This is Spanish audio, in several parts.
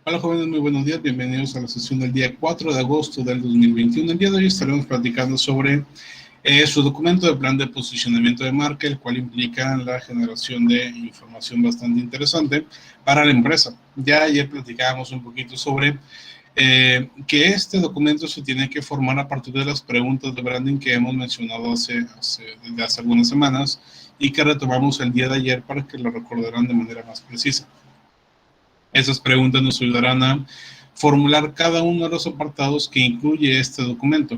Hola jóvenes, muy buenos días, bienvenidos a la sesión del día 4 de agosto del 2021. El día de hoy estaremos platicando sobre su documento de plan de posicionamiento de marca, el cual implica la generación de información bastante interesante para la empresa. Ya ayer platicábamos un poquito sobre que este documento se tiene que formar a partir de las preguntas de branding que hemos mencionado desde hace algunas semanas y que retomamos el día de ayer para que lo recordaran de manera más precisa. Esas preguntas nos ayudarán a formular cada uno de los apartados que incluye este documento.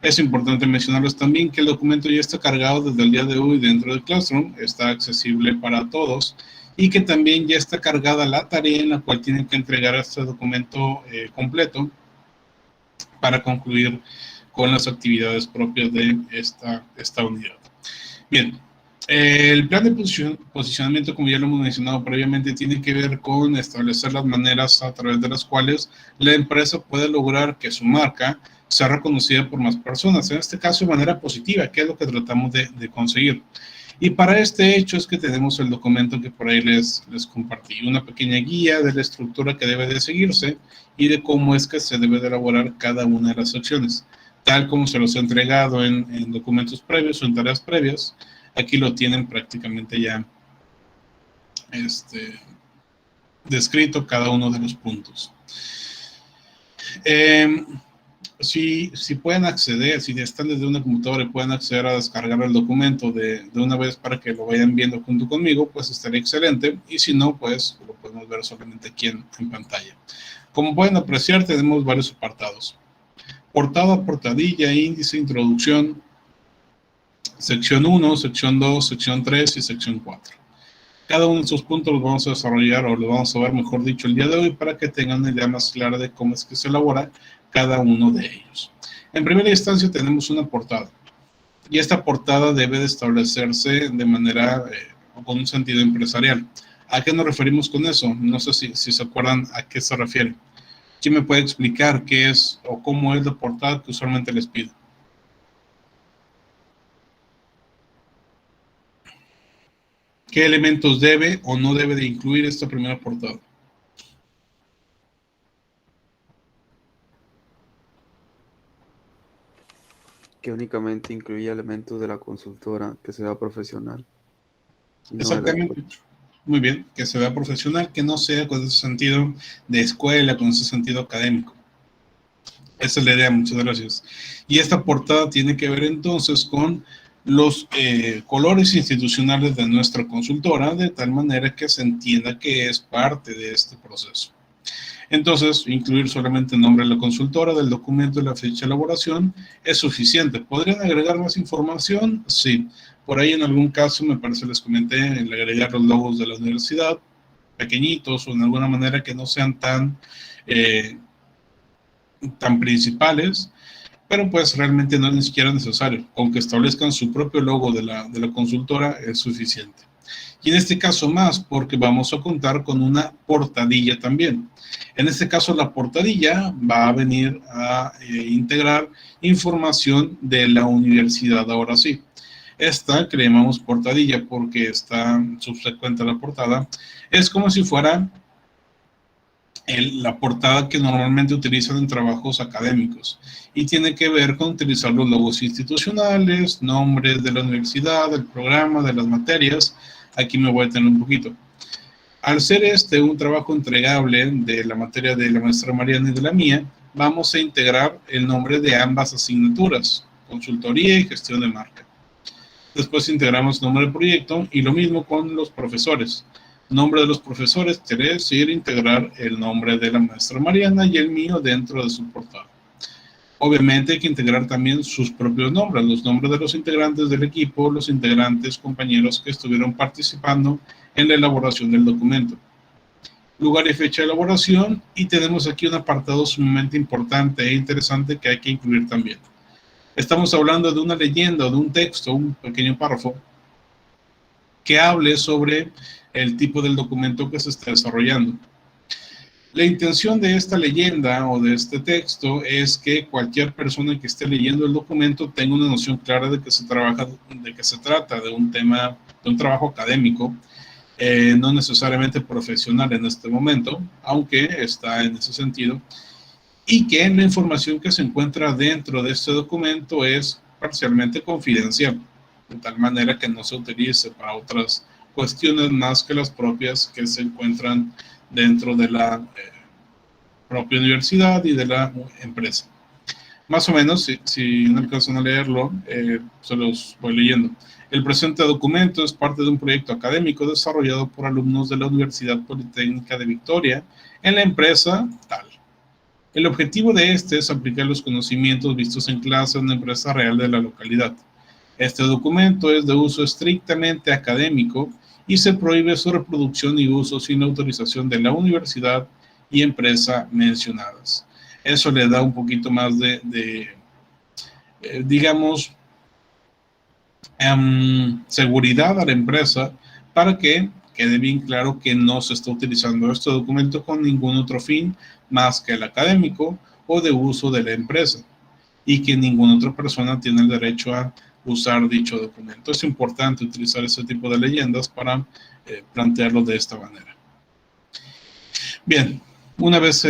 Es importante mencionarles también que el documento ya está cargado desde el día de hoy dentro de Classroom, está accesible para todos y que también ya está cargada la tarea en la cual tienen que entregar este documento completo para concluir con las actividades propias de esta unidad. Bien, el plan de posicionamiento, como ya lo hemos mencionado previamente, tiene que ver con establecer las maneras a través de las cuales la empresa puede lograr que su marca sea reconocida por más personas, en este caso de manera positiva, que es lo que tratamos de conseguir. Y para este hecho es que tenemos el documento que por ahí les compartí, una pequeña guía de la estructura que debe de seguirse y de cómo es que se debe de elaborar cada una de las secciones, tal como se los he entregado en documentos previos o en tareas previas. Aquí lo tienen prácticamente ya descrito cada uno de los puntos. Si pueden acceder, si están desde una computadora y pueden acceder a descargar el documento de una vez para que lo vayan viendo junto conmigo, pues estaría excelente. Y si no, pues lo podemos ver solamente aquí en pantalla. Como pueden apreciar, tenemos varios apartados. Portada, portadilla, índice, introducción, sección 1, sección 2, sección 3 y sección 4. Cada uno de estos puntos los vamos a desarrollar o los vamos a ver, mejor dicho, el día de hoy para que tengan una idea más clara de cómo es que se elabora cada uno de ellos. En primera instancia tenemos una portada y esta portada debe de establecerse de manera o con un sentido empresarial. ¿A qué nos referimos con eso? No sé si se acuerdan a qué se refiere. ¿Quién me puede explicar qué es o cómo es la portada que usualmente les pido? ¿Qué elementos debe o no debe de incluir esta primera portada? Que únicamente incluya elementos de la consultora, que sea profesional. Exactamente. Muy bien, que se vea profesional, que no sea con ese sentido de escuela, con ese sentido académico. Esa es la idea, muchas gracias. Y esta portada tiene que ver entonces con los colores institucionales de nuestra consultora, de tal manera que se entienda que es parte de este proceso. Entonces, incluir solamente el nombre de la consultora, del documento y la fecha de elaboración es suficiente. ¿Podrían agregar más información? Sí. Por ahí en algún caso, me parece les comenté, el agregar los logos de la universidad, pequeñitos o en alguna manera que no sean tan principales, pero pues realmente no es ni siquiera necesario. Con que establezcan su propio logo de la consultora es suficiente. Y en este caso más, porque vamos a contar con una portadilla también. En este caso la portadilla va a venir a integrar información de la universidad, ahora sí. Esta que le llamamos portadilla porque está subsecuente a la portada, es como si fuera la portada que normalmente utilizan en trabajos académicos y tiene que ver con utilizar los logos institucionales, nombres de la universidad, del programa, de las materias. Aquí me voy a detener un poquito. Al ser un trabajo entregable de la materia de la maestra Mariana y de la mía, vamos a integrar el nombre de ambas asignaturas, consultoría y gestión de marca. Después integramos nombre del proyecto y lo mismo con los profesores. Nombre de los profesores, quiere decir integrar el nombre de la maestra Mariana y el mío dentro de su portada. Obviamente hay que integrar también sus propios nombres, los nombres de los integrantes del equipo, los integrantes, compañeros que estuvieron participando en la elaboración del documento. Lugar y fecha de elaboración, y tenemos aquí un apartado sumamente importante e interesante que hay que incluir también. Estamos hablando de una leyenda o de un texto, un pequeño párrafo, que hable sobre el tipo del documento que se está desarrollando. La intención de esta leyenda o de este texto es que cualquier persona que esté leyendo el documento tenga una noción clara de que se trata de un tema, de un trabajo académico, no necesariamente profesional en este momento, aunque está en ese sentido, y que la información que se encuentra dentro de este documento es parcialmente confidencial, de tal manera que no se utilice para otras cuestiones más que las propias que se encuentran dentro de la propia universidad y de la empresa. Más o menos, si no alcanzan a leerlo, se los voy leyendo. El presente documento es parte de un proyecto académico desarrollado por alumnos de la Universidad Politécnica de Victoria en la empresa tal. El objetivo de este es aplicar los conocimientos vistos en clase en una empresa real de la localidad. Este documento es de uso estrictamente académico y se prohíbe su reproducción y uso sin la autorización de la universidad y empresa mencionadas. Eso le da un poquito más de digamos, seguridad a la empresa para que quede bien claro que no se está utilizando este documento con ningún otro fin más que el académico o de uso de la empresa y que ninguna otra persona tiene el derecho a usar dicho documento. Es importante utilizar ese tipo de leyendas para plantearlo de esta manera. Bien, una vez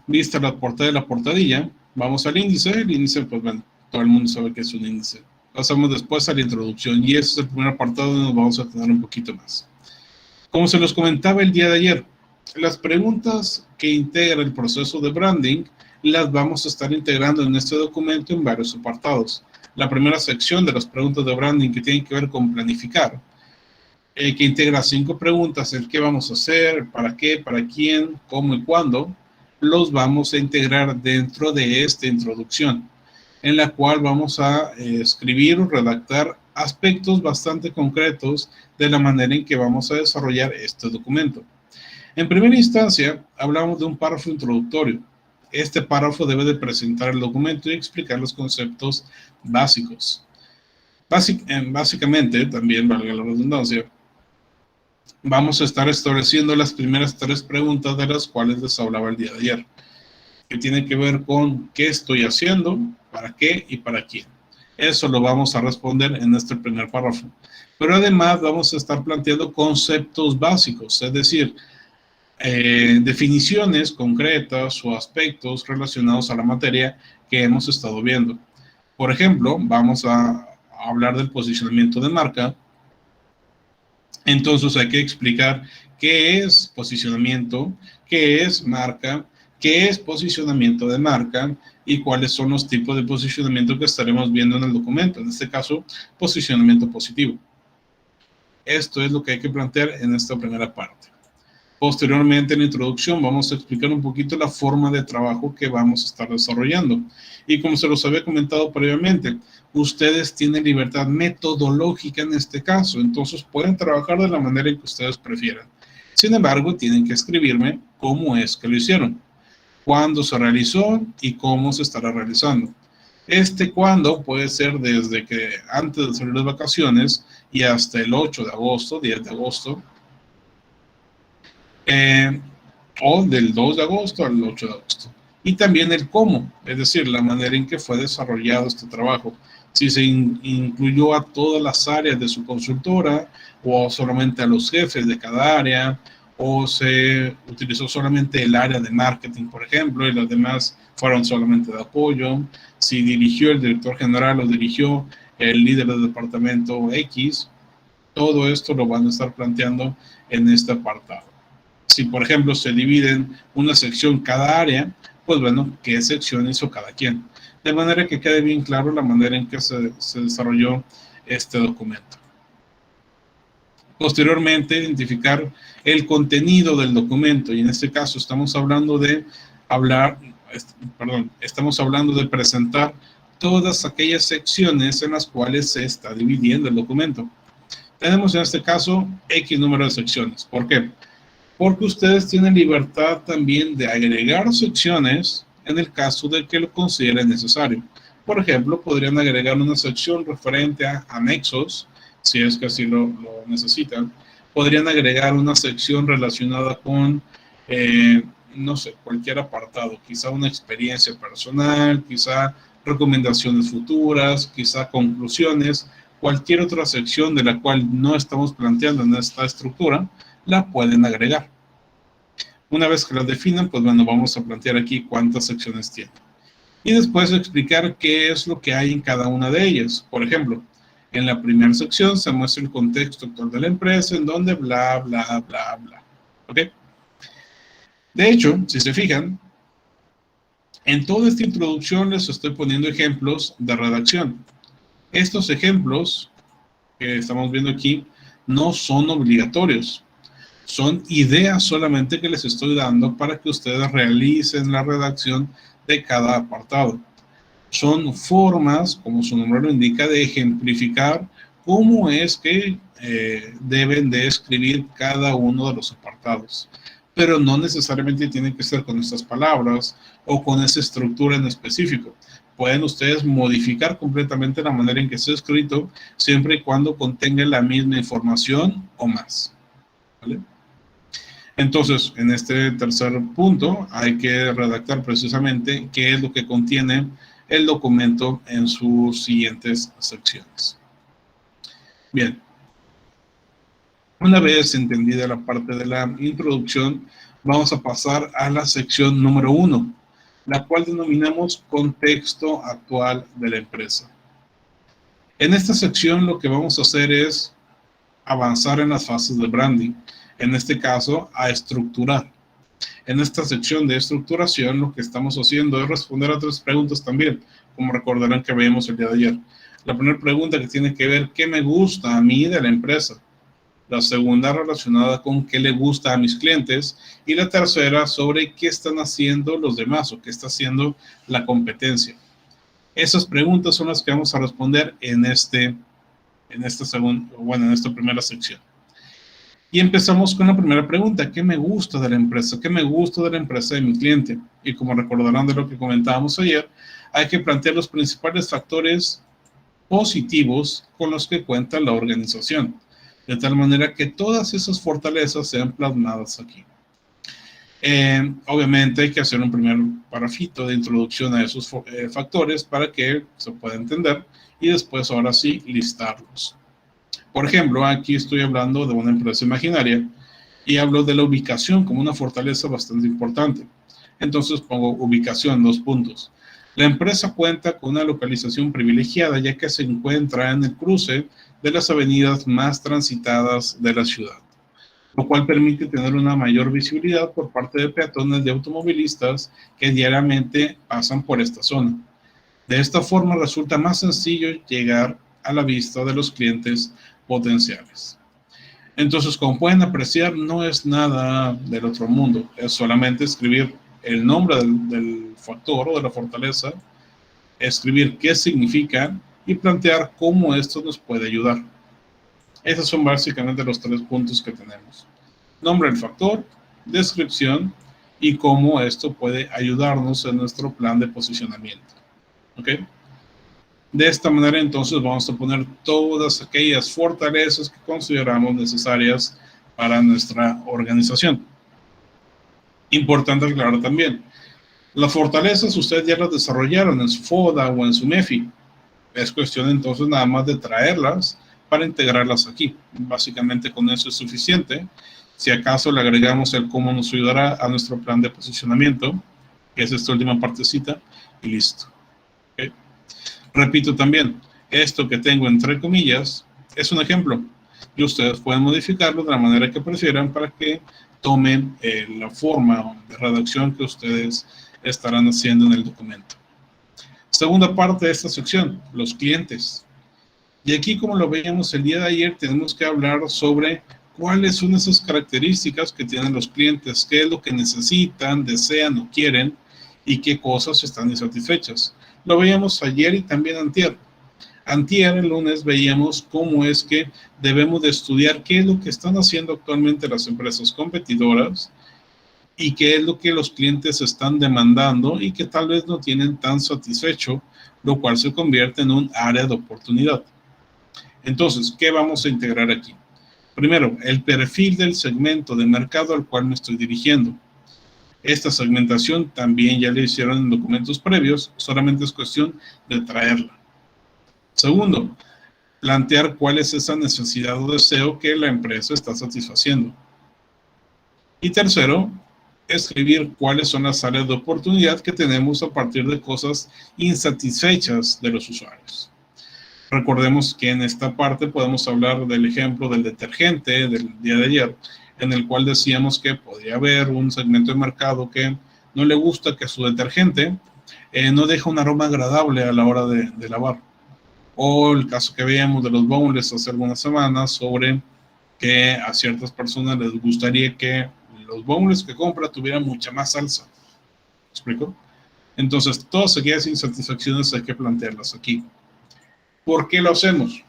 vista la portada de la portadilla, vamos al índice. El índice, pues bueno, todo el mundo sabe que es un índice. Pasamos después a la introducción y ese es el primer apartado donde nos vamos a tener un poquito más. Como se los comentaba el día de ayer, las preguntas que integra el proceso de branding las vamos a estar integrando en este documento en varios apartados. La primera sección de las preguntas de branding que tienen que ver con planificar, que integra 5 preguntas, el qué vamos a hacer, para qué, para quién, cómo y cuándo, los vamos a integrar dentro de esta introducción, en la cual vamos a escribir o redactar aspectos bastante concretos de la manera en que vamos a desarrollar este documento. En primera instancia, hablamos de un párrafo introductorio. Este párrafo debe de presentar el documento y explicar los conceptos básicos. Básicamente, también valga la redundancia, vamos a estar estableciendo las primeras 3 preguntas de las cuales les hablaba el día de ayer, que tiene que ver con qué estoy haciendo, para qué y para quién. Eso lo vamos a responder en este primer párrafo. Pero además vamos a estar planteando conceptos básicos, es decir, definiciones concretas o aspectos relacionados a la materia que hemos estado viendo. Por ejemplo, vamos a hablar del posicionamiento de marca. Entonces hay que explicar qué es posicionamiento, qué es marca, qué es posicionamiento de marca y cuáles son los tipos de posicionamiento que estaremos viendo en el documento. En este caso, posicionamiento positivo. Esto es lo que hay que plantear en esta primera parte. Posteriormente, en la introducción, vamos a explicar un poquito la forma de trabajo que vamos a estar desarrollando. Y como se los había comentado previamente, ustedes tienen libertad metodológica en este caso, entonces pueden trabajar de la manera en que ustedes prefieran. Sin embargo, tienen que escribirme cómo es que lo hicieron, cuándo se realizó y cómo se estará realizando. Cuándo puede ser desde que antes de salir de vacaciones y hasta el 8 de agosto, 10 de agosto, o del 2 de agosto al 8 de agosto. Y también el cómo, es decir, la manera en que fue desarrollado este trabajo. Si se incluyó a todas las áreas de su consultora o solamente a los jefes de cada área, o se utilizó solamente el área de marketing, por ejemplo, y las demás fueron solamente de apoyo. Si dirigió el director general o dirigió el líder del departamento X, todo esto lo van a estar planteando en este apartado. Si, por ejemplo, se dividen una sección cada área, pues bueno, ¿qué sección hizo cada quien? De manera que quede bien claro la manera en que se desarrolló este documento. Posteriormente, identificar el contenido del documento, y en este caso estamos hablando de presentar todas aquellas secciones en las cuales se está dividiendo el documento. Tenemos en este caso X número de secciones. ¿Por qué? Porque ustedes tienen libertad también de agregar secciones en el caso de que lo consideren necesario. Por ejemplo, podrían agregar una sección referente a anexos, si es que así lo necesitan. Podrían agregar una sección relacionada con, no sé, cualquier apartado, quizá una experiencia personal, quizá recomendaciones futuras, quizá conclusiones, Cualquier otra sección de la cual no estamos planteando en esta estructura, la pueden agregar. Una vez que la definan, pues bueno, vamos a plantear aquí cuántas secciones tiene. Y después explicar qué es lo que hay en cada una de ellas. Por ejemplo, en la primera sección se muestra el contexto actual de la empresa, en donde bla, bla, bla, bla. ¿Ok? De hecho, si se fijan, en toda esta introducción les estoy poniendo ejemplos de redacción. Estos ejemplos que estamos viendo aquí no son obligatorios. Son ideas solamente que les estoy dando para que ustedes realicen la redacción de cada apartado. Son formas, como su nombre lo indica, de ejemplificar cómo es que deben de escribir cada uno de los apartados. Pero no necesariamente tiene que ser con estas palabras o con esa estructura en específico. Pueden ustedes modificar completamente la manera en que está escrito, siempre y cuando contenga la misma información o más. ¿Vale? Entonces, en este tercer punto, hay que redactar precisamente qué es lo que contiene el documento en sus siguientes secciones. Bien. Una vez entendida la parte de la introducción, vamos a pasar a la sección número 1, la cual denominamos contexto actual de la empresa. En esta sección lo que vamos a hacer es avanzar en las fases de branding. En este caso, a estructurar. En esta sección de estructuración, lo que estamos haciendo es responder a 3 preguntas también, como recordarán que veíamos el día de ayer. La primera pregunta que tiene que ver, ¿qué me gusta a mí de la empresa? La segunda relacionada con qué le gusta a mis clientes. Y la tercera sobre qué están haciendo los demás o qué está haciendo la competencia. Esas preguntas son las que vamos a responder en esta primera sección. Y empezamos con la primera pregunta, ¿qué me gusta de la empresa? ¿Qué me gusta de la empresa de mi cliente? Y como recordarán de lo que comentábamos ayer, hay que plantear los principales factores positivos con los que cuenta la organización, de tal manera que todas esas fortalezas sean plasmadas aquí. Obviamente hay que hacer un primer parrafito de introducción a esos factores para que se pueda entender y después ahora sí listarlos. Por ejemplo, aquí estoy hablando de una empresa imaginaria y hablo de la ubicación como una fortaleza bastante importante. Entonces pongo ubicación, 2 puntos. La empresa cuenta con una localización privilegiada ya que se encuentra en el cruce de las avenidas más transitadas de la ciudad, lo cual permite tener una mayor visibilidad por parte de peatones y automovilistas que diariamente pasan por esta zona. De esta forma resulta más sencillo llegar a la vista de los clientes potenciales. Entonces, como pueden apreciar, no es nada del otro mundo, es solamente escribir el nombre del factor o de la fortaleza, escribir qué significa y plantear cómo esto nos puede ayudar. Esos son básicamente los 3 puntos que tenemos. Nombre del factor, descripción y cómo esto puede ayudarnos en nuestro plan de posicionamiento. ¿Ok? De esta manera entonces vamos a poner todas aquellas fortalezas que consideramos necesarias para nuestra organización. Importante aclarar también, las fortalezas ustedes ya las desarrollaron en su FODA o en su MEFI. Es cuestión entonces nada más de traerlas para integrarlas aquí. Básicamente con eso es suficiente. Si acaso le agregamos el cómo nos ayudará a nuestro plan de posicionamiento, que es esta última partecita, y listo. ¿Okay? Repito también, esto que tengo entre comillas es un ejemplo y ustedes pueden modificarlo de la manera que prefieran para que tomen la forma de redacción que ustedes estarán haciendo en el documento. Segunda parte de esta sección, los clientes. Y aquí, como lo veíamos el día de ayer, tenemos que hablar sobre cuáles son esas características que tienen los clientes, qué es lo que necesitan, desean o quieren y qué cosas están insatisfechas. Lo veíamos ayer y también antier. Antier, el lunes, veíamos cómo es que debemos de estudiar qué es lo que están haciendo actualmente las empresas competidoras y qué es lo que los clientes están demandando y que tal vez no tienen tan satisfecho, lo cual se convierte en un área de oportunidad. Entonces, ¿qué vamos a integrar aquí? Primero, el perfil del segmento de mercado al cual me estoy dirigiendo. Esta segmentación también ya la hicieron en documentos previos, solamente es cuestión de traerla. Segundo, plantear cuál es esa necesidad o deseo que la empresa está satisfaciendo. Y tercero, escribir cuáles son las áreas de oportunidad que tenemos a partir de cosas insatisfechas de los usuarios. Recordemos que en esta parte podemos hablar del ejemplo del detergente del día de ayer, en el cual decíamos que podría haber un segmento de mercado que no le gusta que su detergente no deja un aroma agradable a la hora de lavar. O el caso que veíamos de los boneless hace algunas semanas sobre que a ciertas personas les gustaría que los boneless que compra tuvieran mucha más salsa. ¿Me explico? Entonces, todas aquellas insatisfacciones hay que plantearlas aquí. ¿Por qué lo hacemos?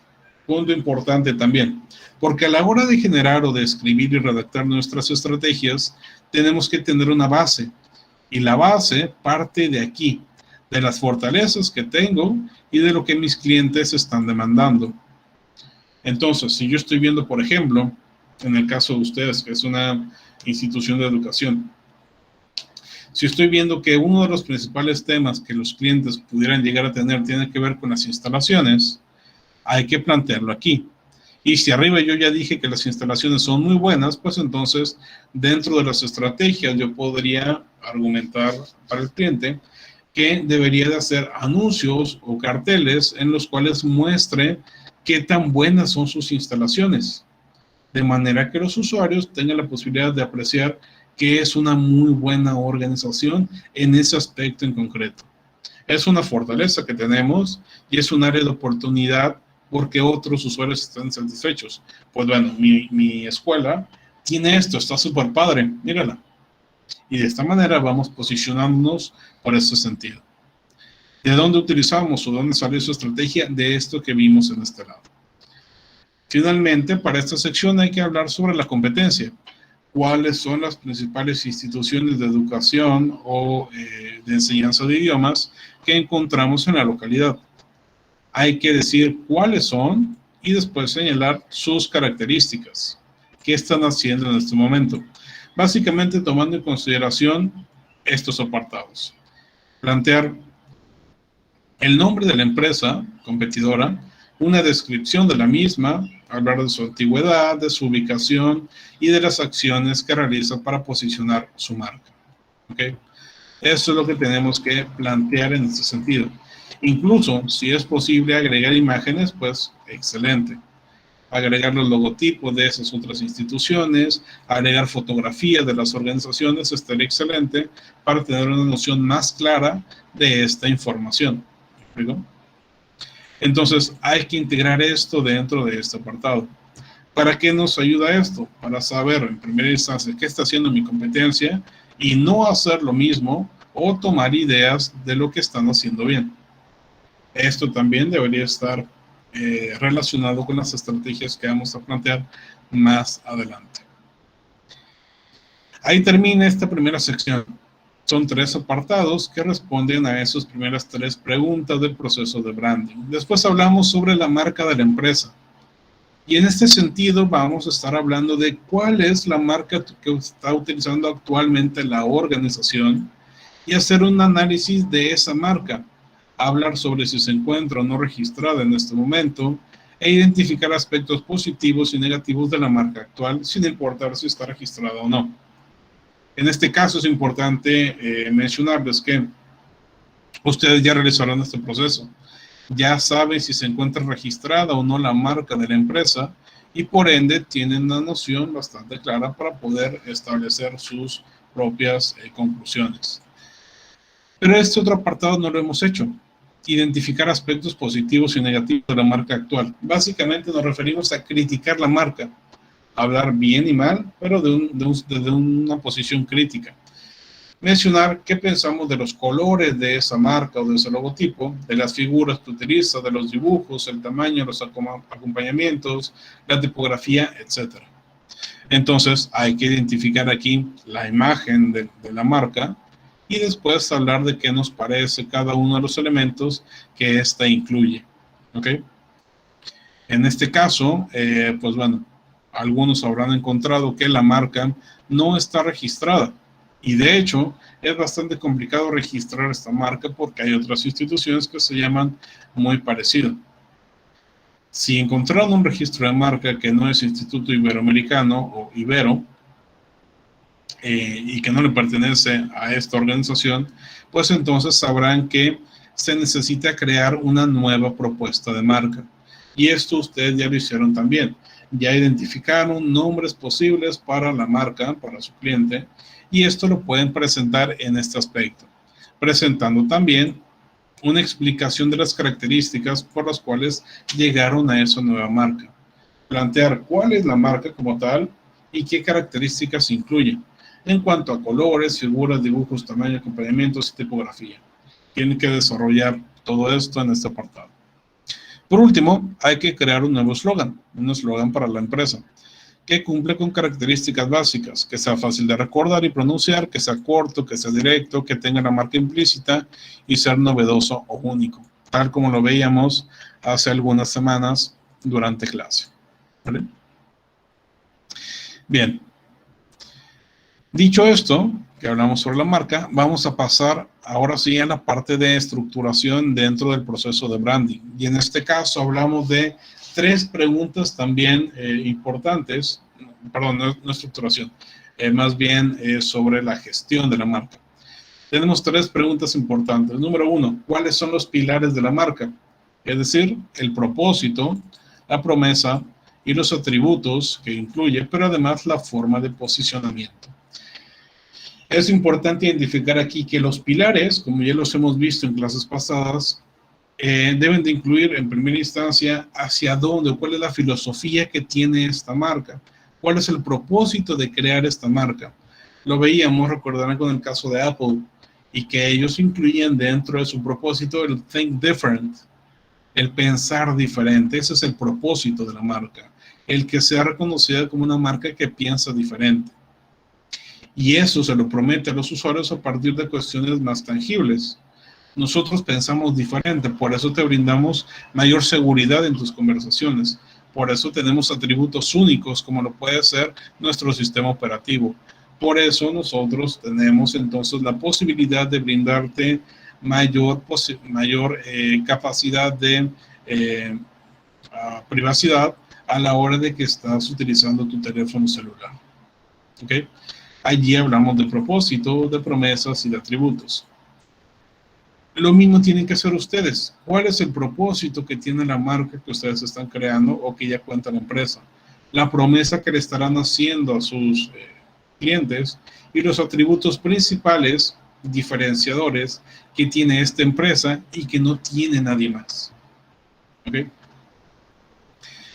Punto importante también. Porque a la hora de generar o de escribir y redactar nuestras estrategias, tenemos que tener una base. Y la base parte de aquí, de las fortalezas que tengo y de lo que mis clientes están demandando. Entonces, si yo estoy viendo, por ejemplo, en el caso de ustedes, que es una institución de educación, si estoy viendo que uno de los principales temas que los clientes pudieran llegar a tener tiene que ver con las instalaciones, hay que plantearlo aquí. Y si arriba yo ya dije que las instalaciones son muy buenas, pues entonces dentro de las estrategias yo podría argumentar para el cliente que debería de hacer anuncios o carteles en los cuales muestre qué tan buenas son sus instalaciones, de manera que los usuarios tengan la posibilidad de apreciar que es una muy buena organización en ese aspecto en concreto. Es una fortaleza que tenemos y es un área de oportunidad porque otros usuarios están satisfechos. Pues bueno, mi escuela tiene esto, está súper padre, mírala. Y de esta manera vamos posicionándonos por ese sentido. ¿De dónde utilizamos o dónde salió su estrategia? De esto que vimos en este lado. Finalmente, para esta sección hay que hablar sobre la competencia. ¿Cuáles son las principales instituciones de educación o de enseñanza de idiomas que encontramos en la localidad? Hay que decir cuáles son y después señalar sus características. ¿Qué están haciendo en este momento? Básicamente tomando en consideración estos apartados. Plantear el nombre de la empresa competidora, una descripción de la misma, hablar de su antigüedad, de su ubicación y de las acciones que realiza para posicionar su marca. ¿Okay? Eso es lo que tenemos que plantear en este sentido. Incluso, si es posible agregar imágenes, pues excelente. Agregar los logotipos de esas otras instituciones, agregar fotografías de las organizaciones, estaría excelente para tener una noción más clara de esta información. ¿Digo? Entonces, hay que integrar esto dentro de este apartado. ¿Para qué nos ayuda esto? Para saber, en primera instancia, qué está haciendo mi competencia y no hacer lo mismo o tomar ideas de lo que están haciendo bien. Esto también debería estar relacionado con las estrategias que vamos a plantear más adelante. Ahí termina esta primera sección. Son 3 apartados que responden a esas primeras 3 preguntas del proceso de branding. Después hablamos sobre la marca de la empresa. Y en este sentido vamos a estar hablando de cuál es la marca que está utilizando actualmente la organización y hacer un análisis de esa marca. Hablar sobre si se encuentra o no registrada en este momento e identificar aspectos positivos y negativos de la marca actual sin importar si está registrada o no. En este caso es importante mencionarles que ustedes ya realizaron este proceso. Ya saben si se encuentra registrada o no la marca de la empresa y por ende tienen una noción bastante clara para poder establecer sus propias conclusiones. Pero este otro apartado no lo hemos hecho. Identificar aspectos positivos y negativos de la marca actual. Básicamente nos referimos a criticar la marca. Hablar bien y mal, pero desde una posición crítica. Mencionar qué pensamos de los colores de esa marca o de ese logotipo, de las figuras que utiliza, de los dibujos, el tamaño, los acompañamientos, la tipografía, etc. Entonces hay que identificar aquí la imagen de la marca y después hablar de qué nos parece cada uno de los elementos que ésta incluye. ¿Ok? En este caso, pues bueno, algunos habrán encontrado que la marca no está registrada. Y de hecho, es bastante complicado registrar esta marca porque hay otras instituciones que se llaman muy parecido. Si encontraron un registro de marca que no es Instituto Iberoamericano o Ibero, y que no le pertenece a esta organización, pues entonces sabrán que se necesita crear una nueva propuesta de marca. Y esto ustedes ya lo hicieron también. Ya identificaron nombres posibles para la marca, para su cliente, y esto lo pueden presentar en este aspecto, presentando también una explicación de las características por las cuales llegaron a esa nueva marca. Plantear cuál es la marca como tal y qué características incluye en cuanto a colores, figuras, dibujos, tamaño, acompañamientos y tipografía. Tienen que desarrollar todo esto en este apartado. Por último, hay que crear un nuevo eslogan para la empresa, que cumple con características básicas, que sea fácil de recordar y pronunciar, que sea corto, que sea directo, que tenga la marca implícita y ser novedoso o único, tal como lo veíamos hace algunas semanas durante clase. ¿Vale? Bien. Dicho esto, que hablamos sobre la marca, vamos a pasar ahora sí a la parte de estructuración dentro del proceso de branding. Y en este caso hablamos de 3 preguntas también importantes, perdón, no estructuración, más bien sobre la gestión de la marca. Tenemos 3 preguntas importantes. Número 1, ¿cuáles son los pilares de la marca? Es decir, el propósito, la promesa y los atributos que incluye, pero además la forma de posicionamiento. Es importante identificar aquí que los pilares, como ya los hemos visto en clases pasadas, deben de incluir en primera instancia hacia dónde, cuál es la filosofía que tiene esta marca, cuál es el propósito de crear esta marca. Lo veíamos, recordarán con el caso de Apple, y que ellos incluían dentro de su propósito el think different, el pensar diferente. Ese es el propósito de la marca, el que sea reconocida como una marca que piensa diferente. Y eso se lo promete a los usuarios a partir de cuestiones más tangibles. Nosotros pensamos diferente, por eso te brindamos mayor seguridad en tus conversaciones. Por eso tenemos atributos únicos, como lo puede ser nuestro sistema operativo. Por eso nosotros tenemos entonces la posibilidad de brindarte mayor capacidad de privacidad a la hora de que estás utilizando tu teléfono celular. ¿Ok? Allí hablamos de propósito, de promesas y de atributos. Lo mismo tienen que hacer ustedes. ¿Cuál es el propósito que tiene la marca que ustedes están creando o que ya cuenta la empresa? La promesa que le estarán haciendo a sus clientes y los atributos principales, diferenciadores, que tiene esta empresa y que no tiene nadie más. ¿Okay?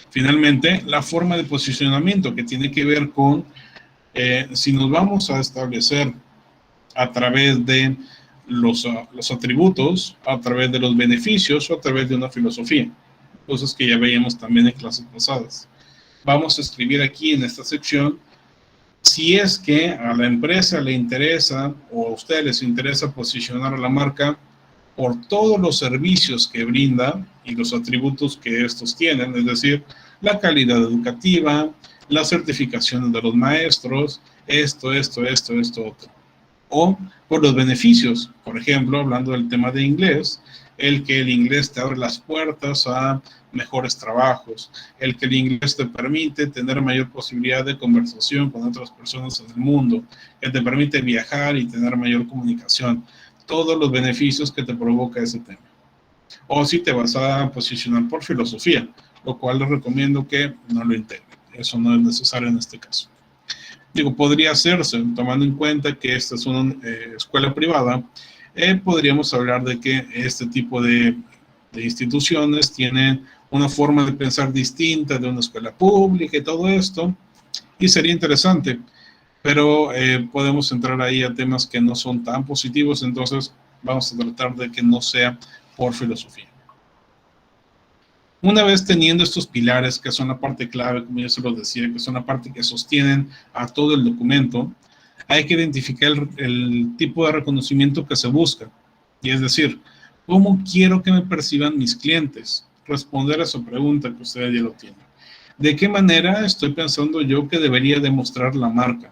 Finalmente, la forma de posicionamiento que tiene que ver con si nos vamos a establecer a través de los atributos, a través de los beneficios o a través de una filosofía, cosas que ya veíamos también en clases pasadas. Vamos a escribir aquí en esta sección si es que a la empresa le interesa o a ustedes les interesa posicionar a la marca por todos los servicios que brinda y los atributos que estos tienen, es decir, la calidad educativa, las certificaciones de los maestros, esto, otro. O por los beneficios, por ejemplo, hablando del tema de inglés, el que el inglés te abre las puertas a mejores trabajos, el que el inglés te permite tener mayor posibilidad de conversación con otras personas en el mundo, que te permite viajar y tener mayor comunicación, todos los beneficios que te provoca ese tema. O si te vas a posicionar por filosofía, lo cual les recomiendo que no lo integren. Eso no es necesario en este caso. Digo, podría hacerse, tomando en cuenta que esta es una escuela privada, podríamos hablar de que este tipo de instituciones tienen una forma de pensar distinta de una escuela pública y todo esto, y sería interesante, pero podemos entrar ahí a temas que no son tan positivos, entonces vamos a tratar de que no sea por filosofía. Una vez teniendo estos pilares, que son la parte clave, como ya se los decía, que son la parte que sostienen a todo el documento, hay que identificar el tipo de reconocimiento que se busca. Y es decir, ¿cómo quiero que me perciban mis clientes? Responder a esa pregunta que ustedes ya lo tienen. ¿De qué manera estoy pensando yo que debería demostrar la marca?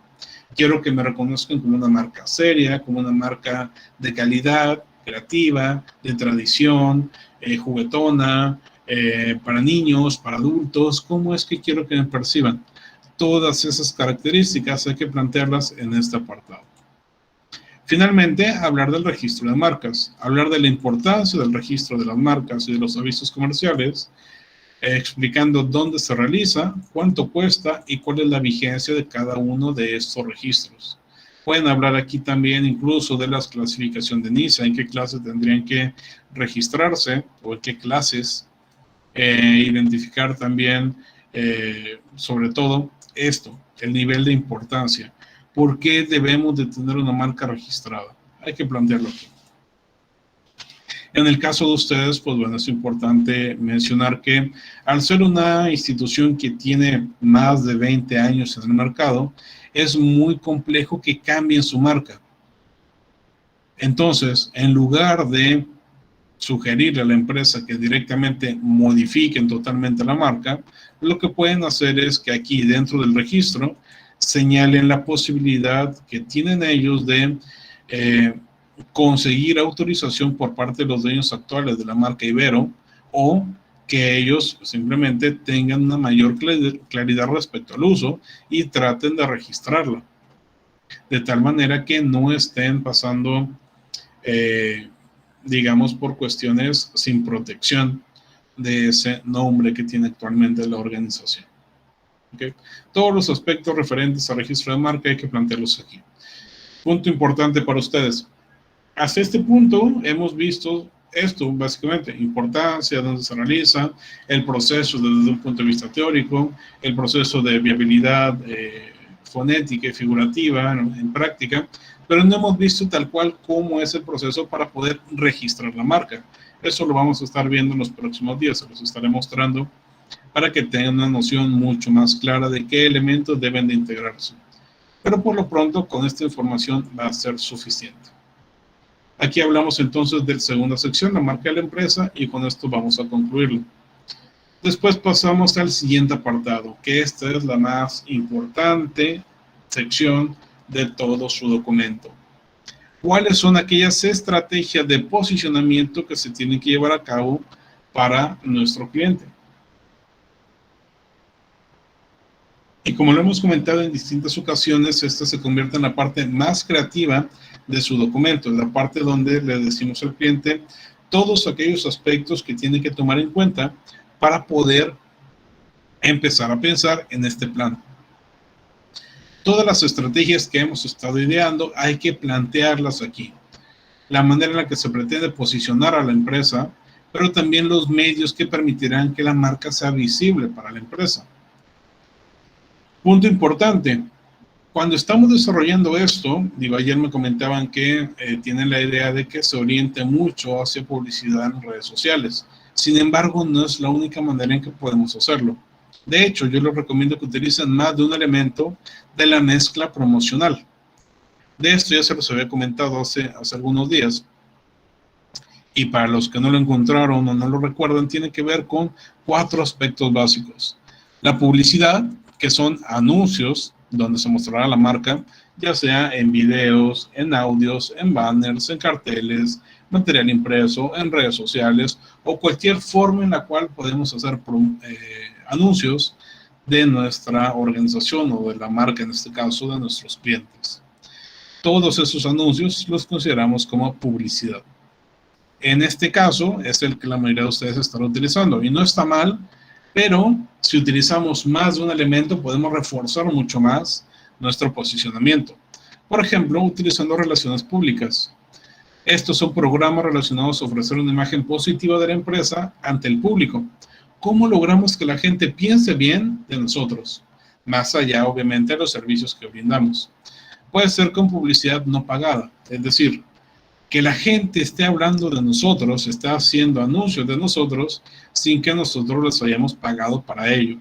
Quiero que me reconozcan como una marca seria, como una marca de calidad, creativa, de tradición, juguetona, para niños, para adultos, ¿cómo es que quiero que me perciban? Todas esas características hay que plantearlas en este apartado. Finalmente, hablar del registro de marcas, hablar de la importancia del registro de las marcas y de los avisos comerciales, explicando dónde se realiza, cuánto cuesta y cuál es la vigencia de cada uno de estos registros. Pueden hablar aquí también incluso de la clasificación de NISA, en qué clases tendrían que registrarse o en qué clases, identificar también, sobre todo esto, el nivel de importancia. ¿Por qué debemos de tener una marca registrada? Hay que plantearlo aquí. En el caso de ustedes, pues bueno, es importante mencionar que al ser una institución que tiene más de 20 años en el mercado, es muy complejo que cambien su marca. Entonces, en lugar de sugerirle a la empresa que directamente modifiquen totalmente la marca, lo que pueden hacer es que aquí dentro del registro señalen la posibilidad que tienen ellos de conseguir autorización por parte de los dueños actuales de la marca Ibero, o que ellos simplemente tengan una mayor claridad respecto al uso y traten de registrarla, de tal manera que no estén pasando digamos, por cuestiones sin protección de ese nombre que tiene actualmente la organización. ¿Okay? Todos los aspectos referentes al registro de marca hay que plantearlos aquí. Punto importante para ustedes. Hasta este punto hemos visto esto, básicamente, importancia, dónde se realiza, el proceso desde un punto de vista teórico, el proceso de viabilidad fonética y figurativa en práctica, pero no hemos visto tal cual cómo es el proceso para poder registrar la marca. Eso lo vamos a estar viendo en los próximos días, se los estaré mostrando para que tengan una noción mucho más clara de qué elementos deben de integrarse. Pero por lo pronto, con esta información va a ser suficiente. Aquí hablamos entonces de la segunda sección, la marca de la empresa, y con esto vamos a concluirlo. Después pasamos al siguiente apartado, que esta es la más importante sección de todo su documento. ¿Cuáles son aquellas estrategias de posicionamiento que se tienen que llevar a cabo para nuestro cliente? Y como lo hemos comentado en distintas ocasiones, esta se convierte en la parte más creativa de su documento, en la parte donde le decimos al cliente todos aquellos aspectos que tiene que tomar en cuenta para poder empezar a pensar en este plan. Todas las estrategias que hemos estado ideando hay que plantearlas aquí. La manera en la que se pretende posicionar a la empresa, pero también los medios que permitirán que la marca sea visible para la empresa. Punto importante, cuando estamos desarrollando esto, digo, ayer me comentaban que tienen la idea de que se oriente mucho hacia publicidad en redes sociales. Sin embargo, no es la única manera en que podemos hacerlo. De hecho, yo les recomiendo que utilicen más de un elemento de la mezcla promocional. De esto ya se los había comentado hace algunos días. Y para los que no lo encontraron o no lo recuerdan, tiene que ver con 4 aspectos básicos. La publicidad, que son anuncios donde se mostrará la marca, ya sea en videos, en audios, en banners, en carteles, material impreso, en redes sociales o cualquier forma en la cual podemos hacer anuncios de nuestra organización o de la marca, en este caso de nuestros clientes. Todos esos anuncios los consideramos como publicidad. En este caso es el que la mayoría de ustedes están utilizando y no está mal, pero si utilizamos más de un elemento podemos reforzar mucho más nuestro posicionamiento. Por ejemplo, utilizando relaciones públicas. Estos son programas relacionados a ofrecer una imagen positiva de la empresa ante el público. ¿Cómo logramos que la gente piense bien de nosotros? Más allá, obviamente, de los servicios que brindamos. Puede ser con publicidad no pagada, es decir, que la gente esté hablando de nosotros, esté haciendo anuncios de nosotros sin que nosotros les hayamos pagado para ello.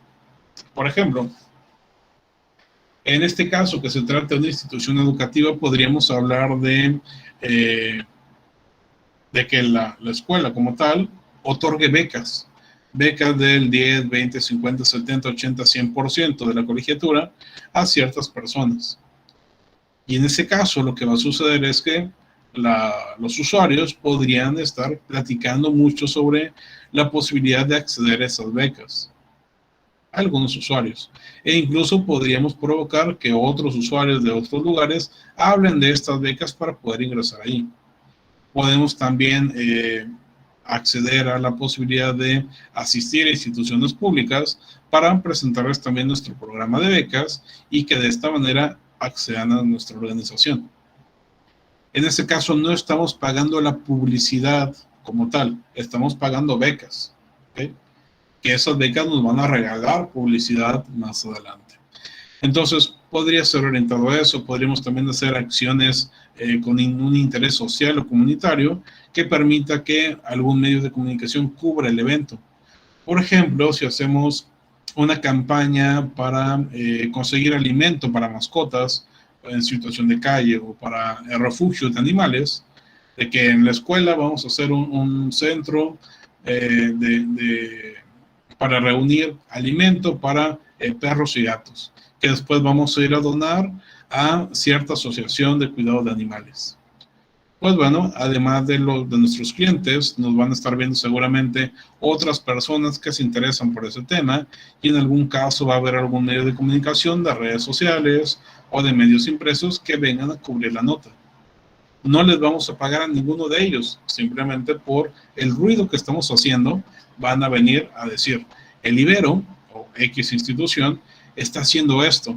Por ejemplo, en este caso que se trata de una institución educativa, podríamos hablar de que la escuela como tal otorgue becas del 10, 20, 50, 70, 80, 100% de la colegiatura a ciertas personas. Y en ese caso lo que va a suceder es que los usuarios podrían estar platicando mucho sobre la posibilidad de acceder a esas becas. Algunos usuarios. E incluso podríamos provocar que otros usuarios de otros lugares hablen de estas becas para poder ingresar ahí. Podemos también acceder a la posibilidad de asistir a instituciones públicas para presentarles también nuestro programa de becas y que de esta manera accedan a nuestra organización. En este caso no estamos pagando la publicidad como tal, estamos pagando becas, ¿okay? Que esas becas nos van a regalar publicidad más adelante. Entonces, podría ser orientado a eso. Podríamos también hacer acciones con un interés social o comunitario que permita que algún medio de comunicación cubra el evento. Por ejemplo, si hacemos una campaña para conseguir alimento para mascotas en situación de calle o para el refugio de animales, de que en la escuela vamos a hacer un centro para reunir alimento para perros y gatos, que después vamos a ir a donar a cierta asociación de cuidado de animales. Pues bueno, además de nuestros clientes, nos van a estar viendo seguramente otras personas que se interesan por ese tema, y en algún caso va a haber algún medio de comunicación de redes sociales o de medios impresos que vengan a cubrir la nota. No les vamos a pagar a ninguno de ellos, simplemente por el ruido que estamos haciendo, van a venir a decir, el Ibero o X institución está haciendo esto,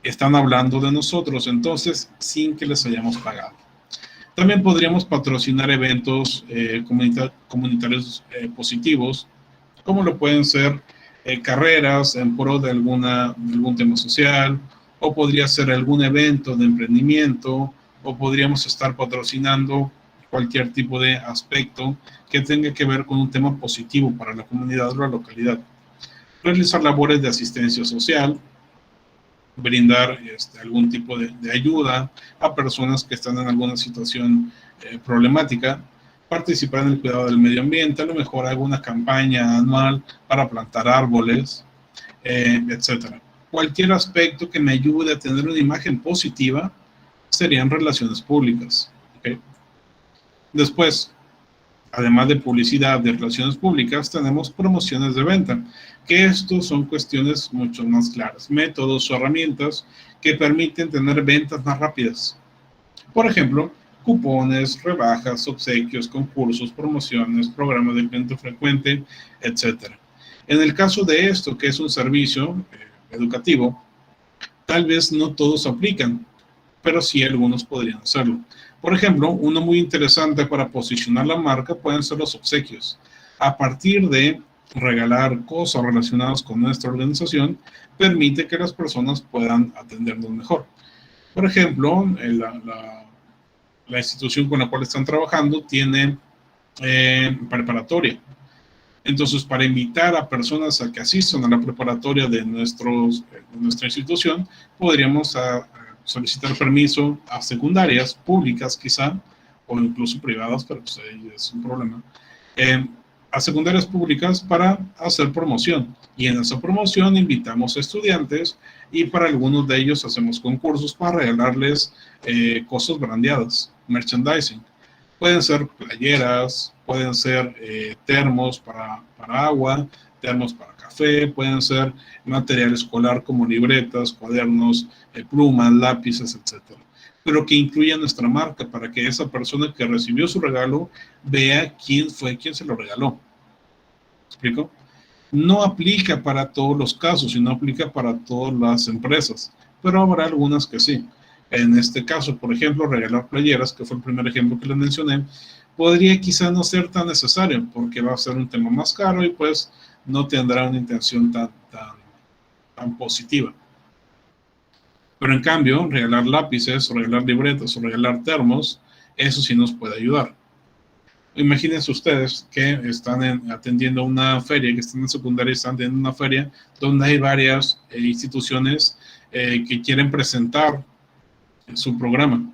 están hablando de nosotros, entonces sin que les hayamos pagado. También podríamos patrocinar eventos comunitarios positivos, como lo pueden ser carreras en pro de algún tema social, o podría ser algún evento de emprendimiento, o podríamos estar patrocinando cualquier tipo de aspecto que tenga que ver con un tema positivo para la comunidad o la localidad. Realizar labores de asistencia social, brindar algún tipo de ayuda a personas que están en alguna situación problemática, participar en el cuidado del medio ambiente, a lo mejor alguna campaña anual para plantar árboles, etcétera. Cualquier aspecto que me ayude a tener una imagen positiva serían relaciones públicas. ¿Okay? Después, además de publicidad, de relaciones públicas, tenemos promociones de venta, que estos son cuestiones mucho más claras, métodos o herramientas que permiten tener ventas más rápidas. Por ejemplo, cupones, rebajas, obsequios, concursos, promociones, programas de cliente frecuente, etc. En el caso de esto, que es un servicio educativo, tal vez no todos aplican, pero sí algunos podrían hacerlo. Por ejemplo, uno muy interesante para posicionar la marca pueden ser los obsequios. A partir de regalar cosas relacionadas con nuestra organización, permite que las personas puedan atendernos mejor. Por ejemplo, la institución con la cual están trabajando tiene preparatoria. Entonces, para invitar a personas a que asistan a la preparatoria de nuestra institución, podríamos solicitar permiso a secundarias públicas quizá, o incluso privadas, pero pues ahí es un problema, a secundarias públicas para hacer promoción. Y en esa promoción invitamos a estudiantes y para algunos de ellos hacemos concursos para regalarles cosas brandeadas, merchandising. Pueden ser playeras, pueden ser termos para agua, termos para café, pueden ser material escolar como libretas, cuadernos, plumas, lápices, etc. Pero que incluya nuestra marca para que esa persona que recibió su regalo vea quién fue quien se lo regaló. ¿Me explico? No aplica para todos los casos y no aplica para todas las empresas, pero habrá algunas que sí. En este caso, por ejemplo, regalar playeras, que fue el primer ejemplo que les mencioné, podría quizá no ser tan necesario porque va a ser un tema más caro y pues no tendrá una intención tan positiva. Pero en cambio, regalar lápices, o regalar libretas, o regalar termos, eso sí nos puede ayudar. Imagínense ustedes que están atendiendo una feria, que están en secundaria y están atendiendo una feria donde hay varias instituciones que quieren presentar su programa.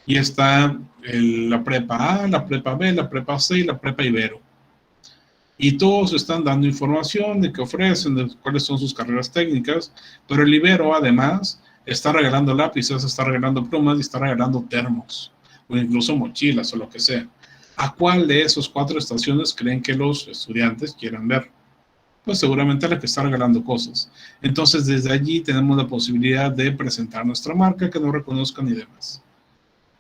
Y está la prepa A, la prepa B, la prepa C y la prepa Ibero. Y todos están dando información de qué ofrecen, de cuáles son sus carreras técnicas, pero el Ibero además está regalando lápices, está regalando plumas y está regalando termos. o incluso mochilas o lo que sea. ¿A cuál de esos 4 estaciones creen que los estudiantes quieran ver? Pues seguramente a la que está regalando cosas. Entonces, desde allí tenemos la posibilidad de presentar nuestra marca, que nos reconozcan y demás.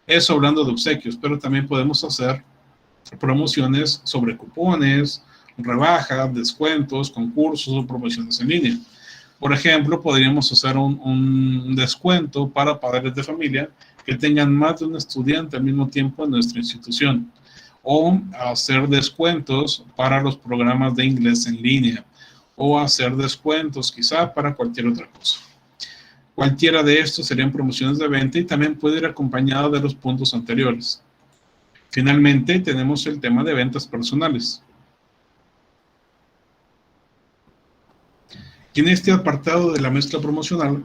Eso hablando de obsequios, pero también podemos hacer promociones sobre cupones, rebajas, descuentos, concursos o promociones en línea. Por ejemplo, podríamos hacer un descuento para padres de familia que tengan más de un estudiante al mismo tiempo en nuestra institución, o hacer descuentos para los programas de inglés en línea, o hacer descuentos quizá para cualquier otra cosa. Cualquiera de estos serían promociones de venta y también puede ir acompañado de los puntos anteriores. Finalmente, tenemos el tema de ventas personales. Y en este apartado de la mezcla promocional,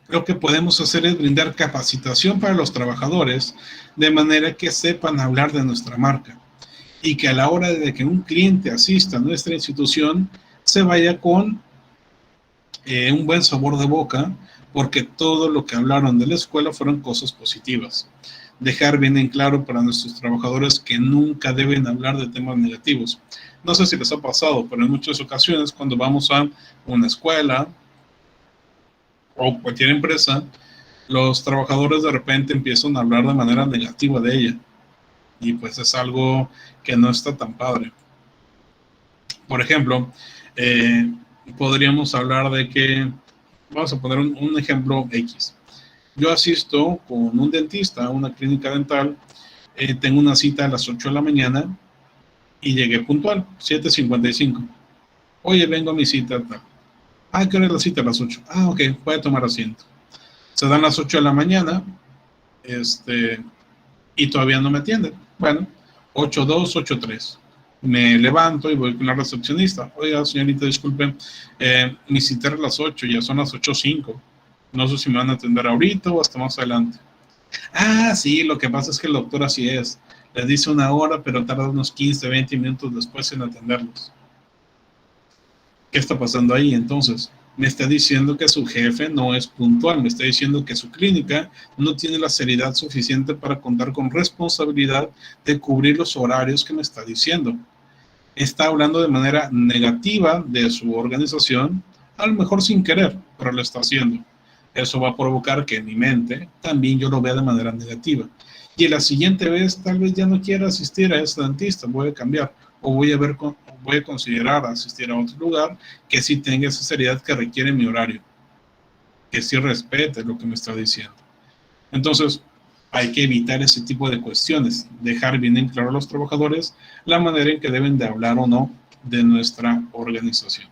lo que podemos hacer es brindar capacitación para los trabajadores de manera que sepan hablar de nuestra marca y que a la hora de que un cliente asista a nuestra institución se vaya con un buen sabor de boca, porque todo lo que hablaron de la escuela fueron cosas positivas. Dejar bien en claro para nuestros trabajadores que nunca deben hablar de temas negativos. No sé si les ha pasado, pero en muchas ocasiones cuando vamos a una escuela o cualquier empresa, los trabajadores de repente empiezan a hablar de manera negativa de ella. Y pues es algo que no está tan padre. Por ejemplo, podríamos hablar de que, vamos a poner un ejemplo X. Yo asisto con un dentista a una clínica dental, tengo una cita a las 8 de la mañana y llegué puntual, 7:55. Oye, vengo a mi cita tal. Ah, ¿qué hora es la cita? A las 8. Ah, ok, puede tomar asiento. Se dan las 8 de la mañana, y todavía no me atienden. Bueno, 8:02, 8:03. Me levanto y voy con la recepcionista. Oiga, señorita, disculpe, mi cita era a las 8, ya son las 8:05. No sé si me van a atender ahorita o hasta más adelante. Ah, sí, lo que pasa es que el doctor así es. Les dice una hora, pero tarda unos 15, 20 minutos después en atenderlos. ¿Qué está pasando ahí entonces? Me está diciendo que su jefe no es puntual, me está diciendo que su clínica no tiene la seriedad suficiente para contar con responsabilidad de cubrir los horarios que me está diciendo. Está hablando de manera negativa de su organización, a lo mejor sin querer, pero lo está haciendo. Eso va a provocar que en mi mente también yo lo vea de manera negativa. Y la siguiente vez tal vez ya no quiera asistir a ese dentista, voy a cambiar o voy a considerar asistir a otro lugar que sí tenga esa seriedad que requiere mi horario, que sí respete lo que me está diciendo. Entonces, hay que evitar ese tipo de cuestiones, dejar bien en claro a los trabajadores la manera en que deben de hablar o no de nuestra organización.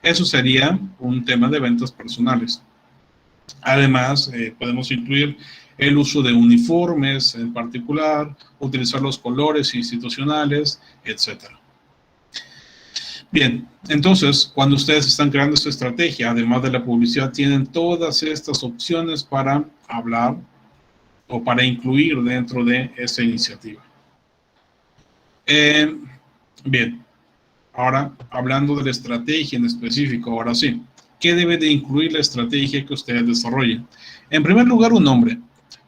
Eso sería un tema de ventas personales. Además, podemos incluir el uso de uniformes en particular, utilizar los colores institucionales, etc. Bien, entonces, cuando ustedes están creando esta estrategia, además de la publicidad, tienen todas estas opciones para hablar o para incluir dentro de esa iniciativa. Bien, ahora hablando de la estrategia en específico, ahora sí, ¿qué debe de incluir la estrategia que ustedes desarrollen? En primer lugar, un nombre,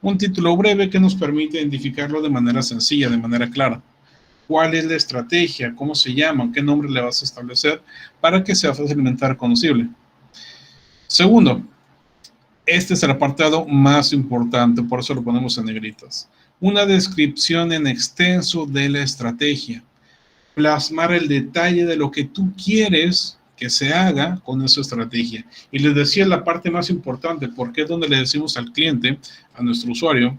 un título breve que nos permite identificarlo de manera sencilla, de manera clara. ¿Cuál es la estrategia? ¿Cómo se llama? ¿Qué nombre le vas a establecer para que sea fácilmente reconocible? Segundo, este es el apartado más importante, por eso lo ponemos en negritas. Una descripción en extenso de la estrategia. Plasmar el detalle de lo que tú quieres que se haga con esa estrategia. Y les decía la parte más importante, porque es donde le decimos al cliente, a nuestro usuario,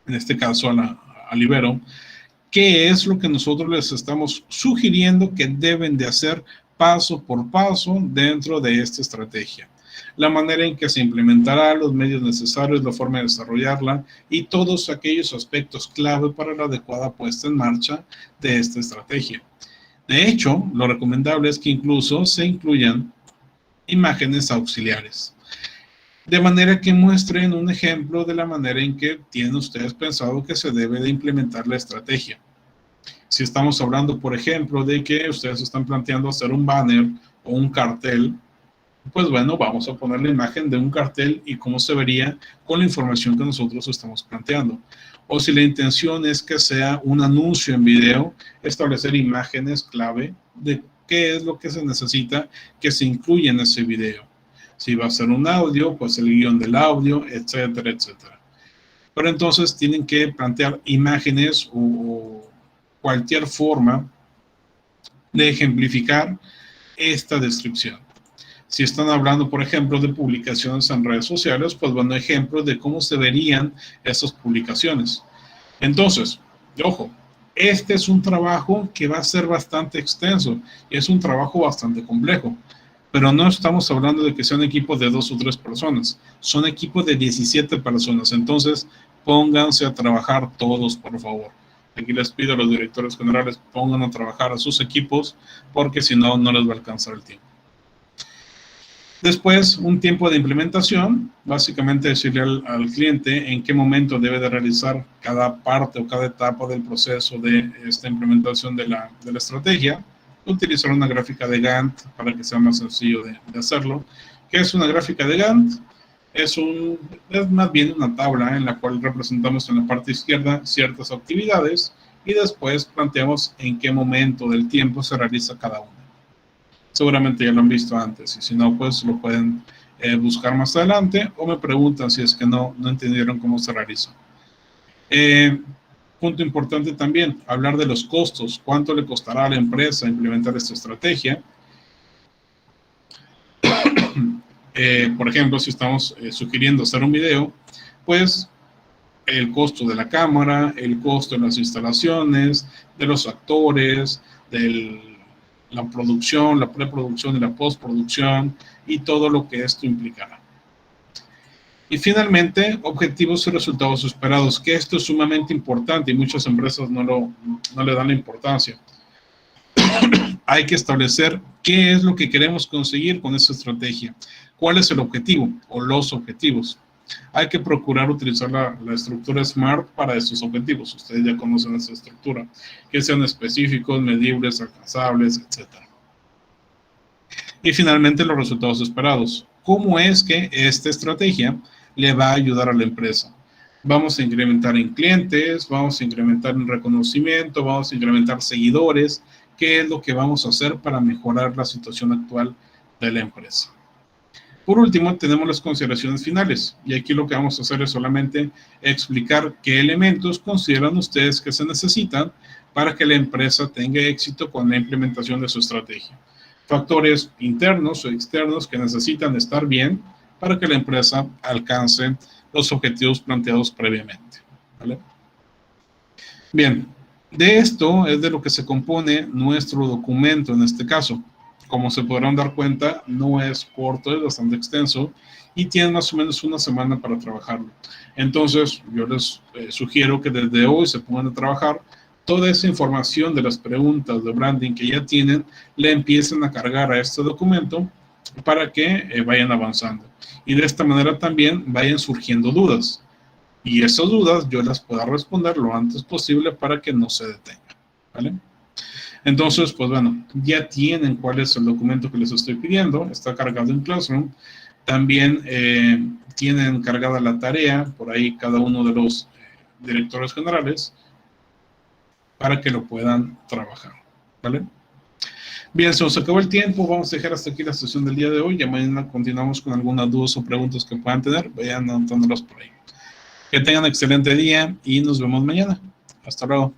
en este caso al Ibero, qué es lo que nosotros les estamos sugiriendo que deben de hacer paso por paso dentro de esta estrategia. La manera en que se implementará, los medios necesarios, la forma de desarrollarla y todos aquellos aspectos clave para la adecuada puesta en marcha de esta estrategia. De hecho, lo recomendable es que incluso se incluyan imágenes auxiliares, de manera que muestren un ejemplo de la manera en que tienen ustedes pensado que se debe de implementar la estrategia. Si estamos hablando, por ejemplo, de que ustedes están planteando hacer un banner o un cartel pues bueno, vamos a poner la imagen de un cartel y cómo se vería con la información que nosotros estamos planteando. O si la intención es que sea un anuncio en video, establecer imágenes clave de qué es lo que se necesita que se incluya en ese video. Si va a ser un audio, pues el guión del audio, etcétera, etcétera. Pero entonces tienen que plantear imágenes o cualquier forma de ejemplificar esta descripción. Si están hablando, por ejemplo, de publicaciones en redes sociales, pues bueno, ejemplos de cómo se verían esas publicaciones. Entonces, ojo, este es un trabajo que va a ser bastante extenso y es un trabajo bastante complejo. Pero no estamos hablando de que sean equipos de 2 o 3 personas, son equipos de 17 personas. Entonces, pónganse a trabajar todos, por favor. Aquí les pido a los directores generales, pongan a trabajar a sus equipos, porque si no, no les va a alcanzar el tiempo. Después, un tiempo de implementación, básicamente decirle al cliente en qué momento debe de realizar cada parte o cada etapa del proceso de esta implementación de la estrategia. Utilizar una gráfica de Gantt para que sea más sencillo de hacerlo. ¿Qué es una gráfica de Gantt? Es más bien una tabla en la cual representamos en la parte izquierda ciertas actividades y después planteamos en qué momento del tiempo se realiza cada una. Seguramente ya lo han visto antes y si no, pues lo pueden buscar más adelante o me preguntan si es que no entendieron cómo se realizó. Punto importante también, hablar de los costos, cuánto le costará a la empresa implementar esta estrategia. Por ejemplo, si estamos sugiriendo hacer un video, pues el costo de la cámara, el costo de las instalaciones, de los actores, de la producción, la preproducción y la postproducción y todo lo que esto implicará. Y finalmente, objetivos y resultados esperados, que esto es sumamente importante y muchas empresas no le dan la importancia. Hay que establecer qué es lo que queremos conseguir con esta estrategia, cuál es el objetivo o los objetivos. Hay que procurar utilizar la estructura SMART para estos objetivos. Ustedes ya conocen esa estructura, que sean específicos, medibles, alcanzables, etc. Y finalmente, los resultados esperados. ¿Cómo es que esta estrategia le va a ayudar a la empresa? Vamos a incrementar en clientes, vamos a incrementar en reconocimiento, vamos a incrementar seguidores. ¿Qué es lo que vamos a hacer para mejorar la situación actual de la empresa? Por último, tenemos las consideraciones finales. Y aquí lo que vamos a hacer es solamente explicar qué elementos consideran ustedes que se necesitan para que la empresa tenga éxito con la implementación de su estrategia. Factores internos o externos que necesitan estar bien para que la empresa alcance los objetivos planteados previamente. ¿Vale? Bien, de esto es de lo que se compone nuestro documento en este caso. Como se podrán dar cuenta, no es corto, es bastante extenso y tienen más o menos una semana para trabajarlo. Entonces, yo les sugiero que desde hoy se pongan a trabajar toda esa información de las preguntas de branding que ya tienen, le empiecen a cargar a este documento para que vayan avanzando. Y de esta manera también vayan surgiendo dudas. Y esas dudas yo las pueda responder lo antes posible para que no se detengan. ¿Vale? Entonces, pues bueno, ya tienen cuál es el documento que les estoy pidiendo. Está cargado en Classroom. También tienen cargada la tarea, por ahí cada uno de los directores generales, para que lo puedan trabajar. ¿Vale? Bien, se nos acabó el tiempo. Vamos a dejar hasta aquí la sesión del día de hoy. Ya mañana continuamos con algunas dudas o preguntas que puedan tener. Vayan anotándolas por ahí. Que tengan un excelente día y nos vemos mañana. Hasta luego.